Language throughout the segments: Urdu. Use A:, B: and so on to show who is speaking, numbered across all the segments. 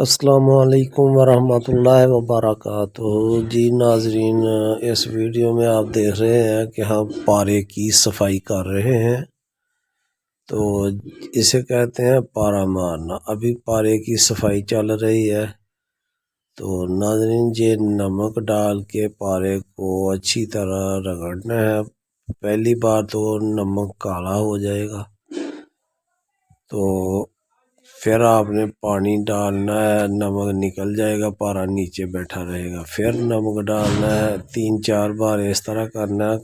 A: السلام علیکم ورحمۃ اللہ وبرکاتہ۔ جی ناظرین، اس ویڈیو میں آپ دیکھ رہے ہیں کہ ہم پارے کی صفائی کر رہے ہیں، تو اسے کہتے ہیں پارا مارنا۔ ابھی پارے کی صفائی چل رہی ہے، تو ناظرین یہ نمک ڈال کے پارے کو اچھی طرح رگڑنا ہے۔ پہلی بار تو نمک کالا ہو جائے گا، تو پھر آپ نے پانی ڈالنا ہے، نمک نکل جائے گا، پارا نیچے بیٹھا رہے گا۔ پھر نمک ڈالنا ہے، 3-4 بار اس طرح کرنا ہے،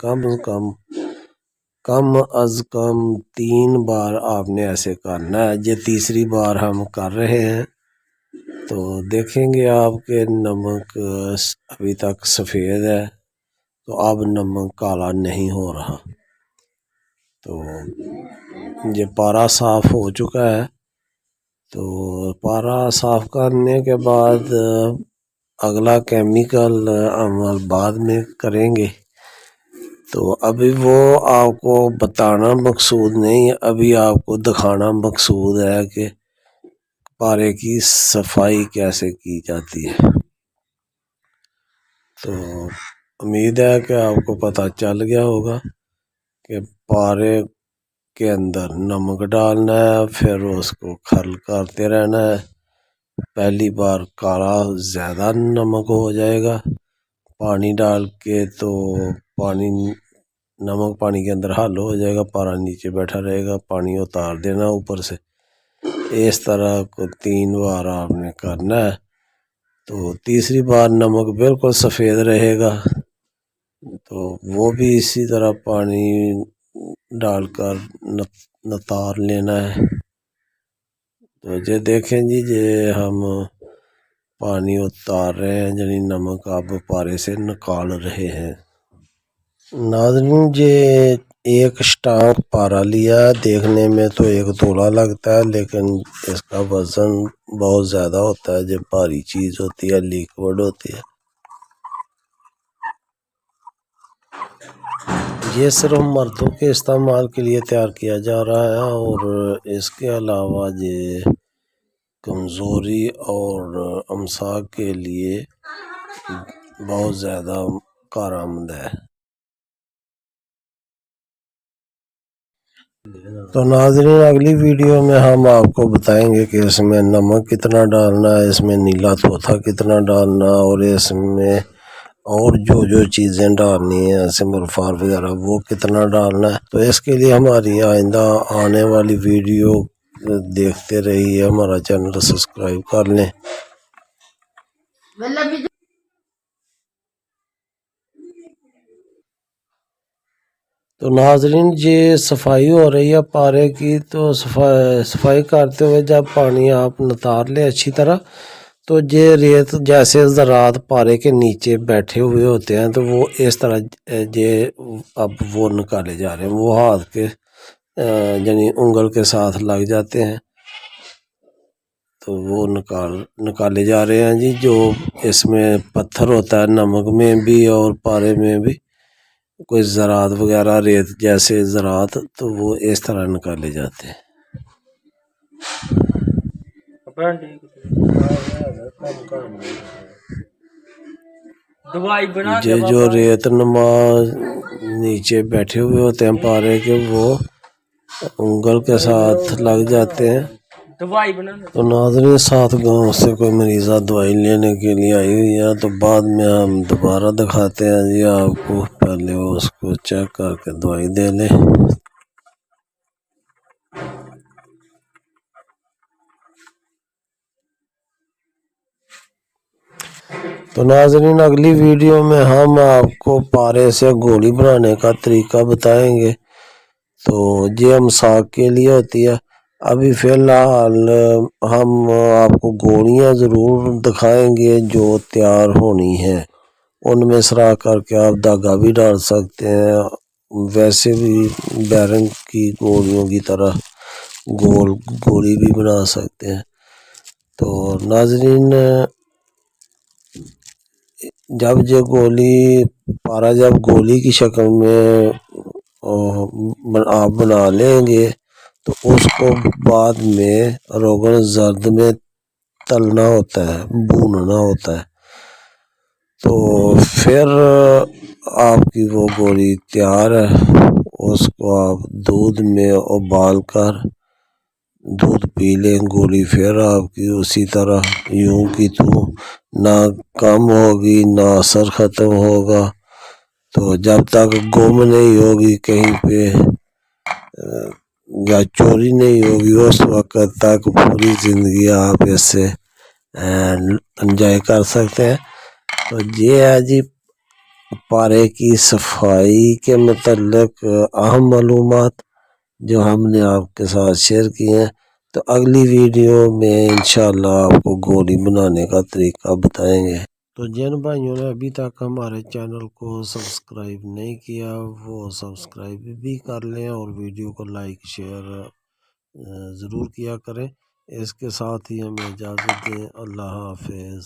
A: کم از کم 3 بار آپ نے ایسے کرنا ہے۔ یہ تیسری بار ہم کر رہے ہیں، تو دیکھیں گے آپ کے نمک ابھی تک سفید ہے، تو اب نمک کالا نہیں ہو رہا۔ تو یہ پارا صاف ہو چکا ہے، تو پارا صاف کرنے کے بعد اگلا کیمیکل عمل بعد میں کریں گے، تو ابھی وہ آپ کو بتانا مقصود نہیں، ابھی آپ کو دکھانا مقصود ہے کہ پارے کی صفائی کیسے کی جاتی ہے۔ تو امید ہے کہ آپ کو پتہ چل گیا ہوگا کہ پارے کے اندر نمک ڈالنا ہے، پھر اس کو کھرل کرتے رہنا ہے۔ پہلی بار کالا زیادہ نمک ہو جائے گا پانی ڈال کے، تو نمک پانی کے اندر حل ہو جائے گا، پارا نیچے بیٹھا رہے گا، پانی اتار دینا اوپر سے۔ اس طرح کو 3 بار آپ نے کرنا ہے، تو تیسری بار نمک بالکل سفید رہے گا، تو وہ بھی اسی طرح پانی ڈال کر نتار لینا ہے۔ تو یہ دیکھیں جی، یہ ہم پانی اتار رہے ہیں، یعنی نمک اب پارے سے نکال رہے ہیں۔ ناظرین، یہ ایک سٹانک پارا لیا، دیکھنے میں تو 1 تولہ لگتا ہے، لیکن اس کا وزن بہت زیادہ ہوتا ہے۔ یہ بھاری چیز ہوتی ہے، لیکوڈ ہوتی ہے۔ یہ صرف مردوں کے استعمال کے لیے تیار کیا جا رہا ہے، اور اس کے علاوہ یہ کمزوری اور امساک کے لیے بہت زیادہ کارآمد ہے۔ تو ناظرین، اگلی ویڈیو میں ہم آپ کو بتائیں گے کہ اس میں نمک کتنا ڈالنا ہے، اس میں نیلا توتھا کتنا ڈالنا، اور اس میں اور جو چیزیں ڈالنی ہیں سمرفار وغیرہ وہ کتنا ڈالنا ہے۔ تو اس کے لیے ہماری آئندہ آنے والی ویڈیو دیکھتے رہیے، ہمارا چینل سبسکرائب کر لیں۔ تو ناظرین، یہ صفائی ہو رہی ہے پارے کی، تو صفائی کرتے ہوئے جب پانی آپ نتار لیں اچھی طرح، تو یہ ریت جیسے ذرات پارے کے نیچے بیٹھے ہوئے ہوتے ہیں، تو وہ اس طرح یہ اب وہ نکالے جا رہے ہیں، وہ ہاتھ کے یعنی انگل کے ساتھ لگ جاتے ہیں، تو وہ نکالے جا رہے ہیں جی۔ جو اس میں پتھر ہوتا ہے، نمک میں بھی اور پارے میں بھی کوئی زراعت وغیرہ، ریت جیسے زراعت، تو وہ اس طرح نکالے جاتے ہیں۔ یہ جو ریت نما نیچے بیٹھے ہوئے ہوتے ہیں پارے کے، وہ انگل کے ساتھ لگ جاتے ہیں۔ تو ناظرین، 7 گاؤں سے کوئی مریضہ دوائی لینے کے لیے آئی ہوئی ہے، تو بعد میں ہم دوبارہ دکھاتے ہیں جی آپ کو، پہلے وہ اس کو چیک کر کے دوائی دے لیں۔ تو ناظرین، اگلی ویڈیو میں ہم آپ کو پارے سے گولی بنانے کا طریقہ بتائیں گے، تو یہ امساک کے لیے ہوتی ہے۔ ابھی فی الحال ہم آپ کو گولیاں ضرور دکھائیں گے جو تیار ہونی ہیں، ان میں سرا کر کے آپ دھاگا بھی ڈال سکتے ہیں، ویسے بھی بیرنگ کی گولیوں کی طرح گول گولی بھی بنا سکتے ہیں۔ تو ناظرین، جب یہ پارا جب گولی کی شکل میں آپ بنا لیں گے، تو اس کو بعد میں روغن زرد میں تلنا ہوتا ہے، بھوننا ہوتا ہے، تو پھر آپ کی وہ گولی تیار ہے۔ اس کو آپ دودھ میں ابال کر دودھ پی لیں، گولی پھر آپ کی اسی طرح یوں کی تو نہ کم ہوگی نہ اثر ختم ہوگا۔ تو جب تک گم نہیں ہوگی کہیں پہ یا چوری نہیں ہوگی اس وقت تک پوری زندگی آپ اس سے انجوائے کر سکتے ہیں۔ تو یہ ہے جی پارے کی صفائی کے متعلق اہم معلومات جو ہم نے آپ کے ساتھ شیئر کی ہیں۔ تو اگلی ویڈیو میں انشاءاللہ آپ کو گولی بنانے کا طریقہ بتائیں گے۔ تو جن بھائیوں نے ابھی تک ہمارے چینل کو سبسکرائب نہیں کیا وہ سبسکرائب بھی کر لیں اور ویڈیو کو لائک شیئر ضرور کیا کریں۔ اس کے ساتھ ہی ہمیں اجازت دیں۔ اللہ حافظ۔